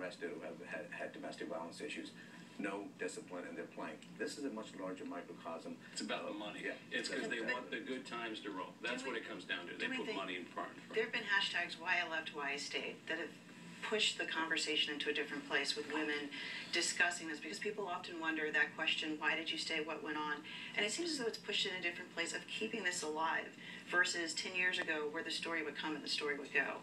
arrested who have had domestic violence issues. No discipline, and they're playing. This is a much larger microcosm. It's about the money. Yeah. It's because they want the good times to roll. That's what it comes down to. They put money in front. There have been hashtags why I left, why I stayed that have pushed the conversation into a different place with women discussing this, because people often wonder that question, why did you stay, what went on? And it seems as though it's pushed in a different place of keeping this alive versus 10 years ago where the story would come and the story would go.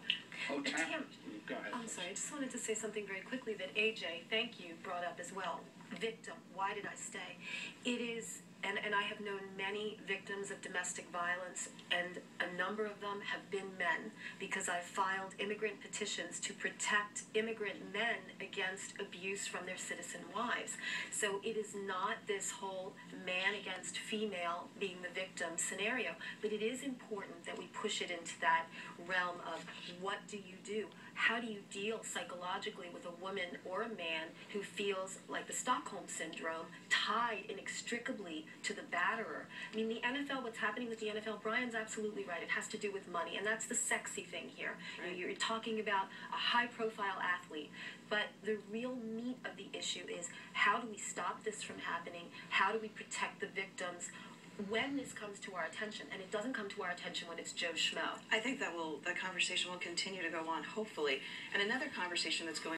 Oh, Tam, go ahead. I'm sorry, I just wanted to say something very quickly that AJ, thank you, brought up as well. Victim, why did I stay? It is, and I have known many victims of domestic violence, and a number of them have been men, because I've filed immigrant petitions to protect immigrant men against abuse from their citizen wives. So it is not this whole man against female being the victim scenario, but it is important that we push it into that realm of what do you do? How do you deal psychologically with a woman or a man who feels like the Stockholm Syndrome, tied inextricably to the batterer? I mean, the NFL, what's happening with the NFL, Brian's absolutely right. It has to do with money, and that's the sexy thing here. Right. You're talking about a high-profile athlete, but the real meat of the issue is how do we stop this from happening? How do we protect the victims when this comes to our attention? And it doesn't come to our attention when it's Joe Schmo. I think that the conversation will continue to go on, hopefully. And another conversation that's going